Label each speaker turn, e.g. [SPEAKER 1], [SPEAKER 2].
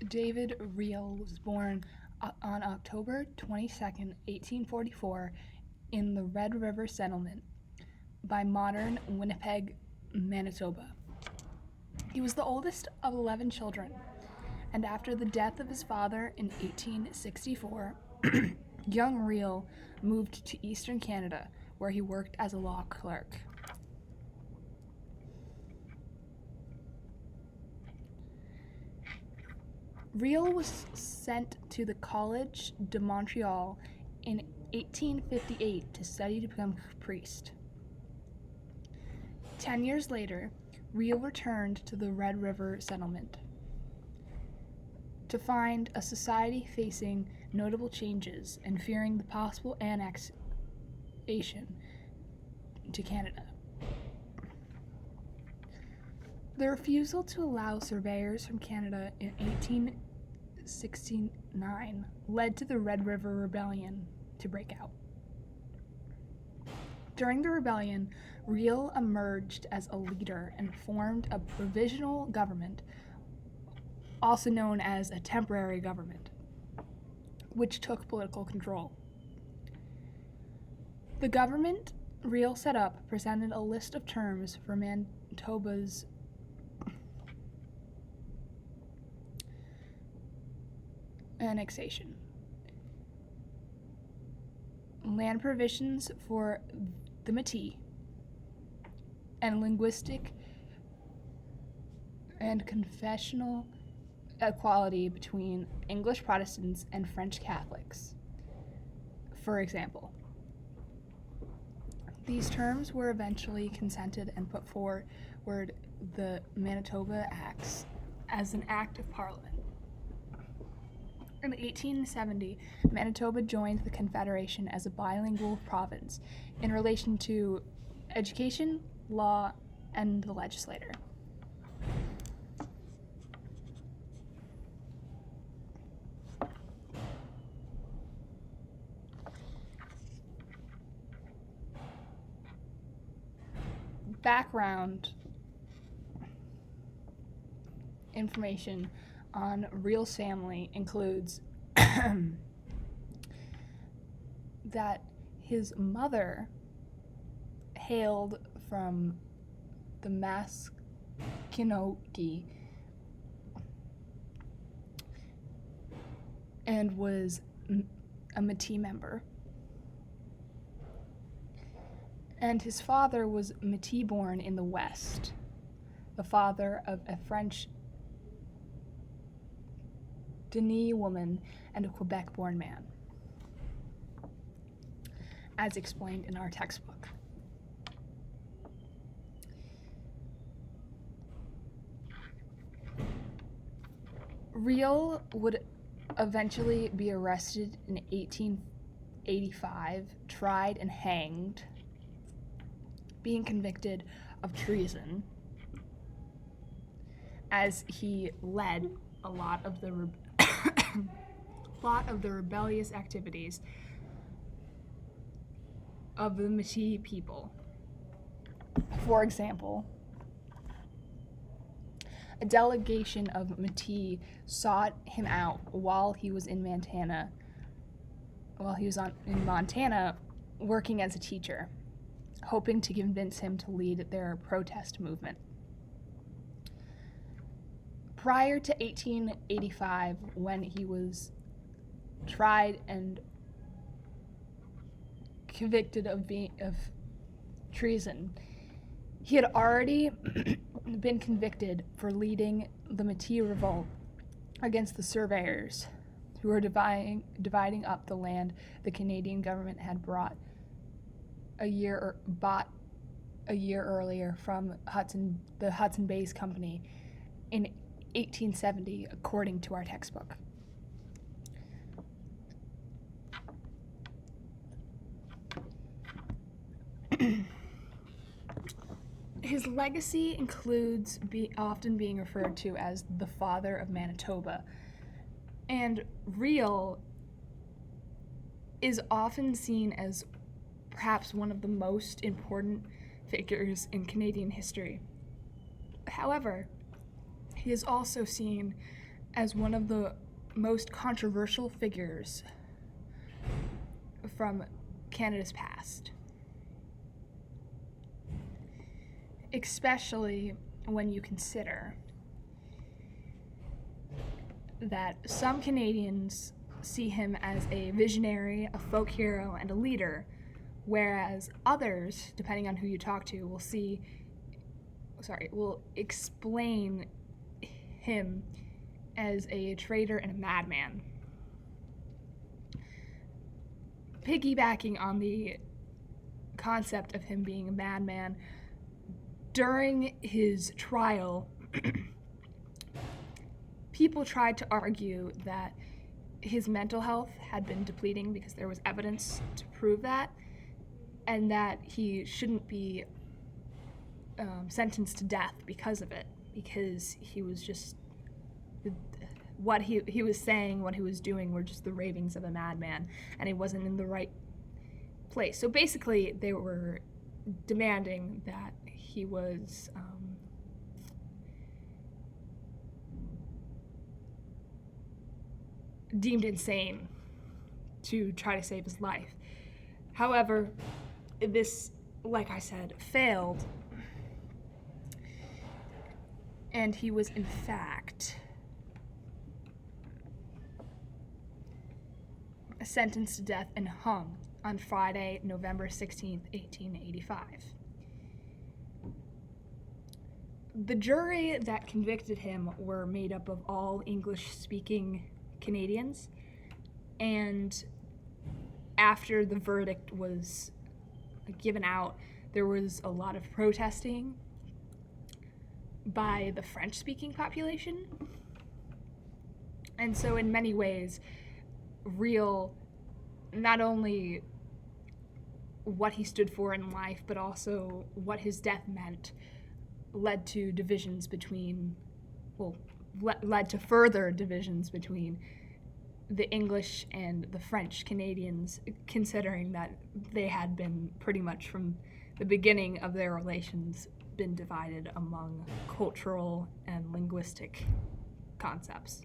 [SPEAKER 1] David Riel was born on October 22nd, 1844, in the Red River Settlement by modern Winnipeg, Manitoba. He was the oldest of 11 children, and after the death of his father in 1864, young Riel moved to Eastern Canada, where he worked as a law clerk. Riel was sent to the College de Montreal in 1858 to study to become a priest. 10 years later, Riel returned to the Red River settlement to find a society facing notable changes and fearing the possible annexation to Canada. The refusal to allow surveyors from Canada in 1869 led to the Red River Rebellion to break out. During the rebellion, Riel emerged as a leader and formed a provisional government, also known as a temporary government, which took political control. The government Riel set up presented a list of terms for Manitoba's annexation. Land provisions for the Métis, and linguistic and confessional equality between English Protestants and French Catholics. For example, these terms were eventually consented and put forward the Manitoba Acts as an act of Parliament. In 1870, Manitoba joined the Confederation as a bilingual province in relation to education, law, and the legislature. Background information on Riel's family includes that his mother hailed from the Maskinoki and was a Métis member. And his father was Métis born in the West, the father of a French Denis woman and a Quebec born man, as explained in our textbook. Riel would eventually be arrested in 1885, tried and hanged, being convicted of treason, as he led a lot of the rebellious activities of the Métis people. For example, a delegation of Métis sought him out while he was in Montana, working as a teacher, hoping to convince him to lead their protest movement. Prior to 1885, when he was tried and convicted of treason, he had already been convicted for leading the Métis revolt against the surveyors, who were dividing up the land the Canadian government had bought a year earlier from the Hudson Bay Company in 1870, according to our textbook. His legacy includes often being referred to as the father of Manitoba, and Riel is often seen as perhaps one of the most important figures in Canadian history. However, he is also seen as one of the most controversial figures from Canada's past, especially when you consider that some Canadians see him as a visionary, a folk hero, and a leader, whereas others, depending on who you talk to, will explain him as a traitor and a madman. Piggybacking on the concept of him being a madman, during his trial, people tried to argue that his mental health had been depleting because there was evidence to prove that, and that he shouldn't be sentenced to death because of it, because he was just what he was saying, what he was doing were just the ravings of a madman, and he wasn't in the right place. So basically, they were demanding that he was deemed insane to try to save his life. However, this, like I said, failed, and he was in fact sentenced to death and hung on Friday, November 16th, 1885. The jury that convicted him were made up of all English-speaking Canadians, and after the verdict was given out, there was a lot of protesting by the French-speaking population. And so in many ways, Riel, not only what he stood for in life, but also what his death meant, led to further divisions between the English and the French Canadians, considering that they had been pretty much from the beginning of their relations been divided among cultural and linguistic concepts.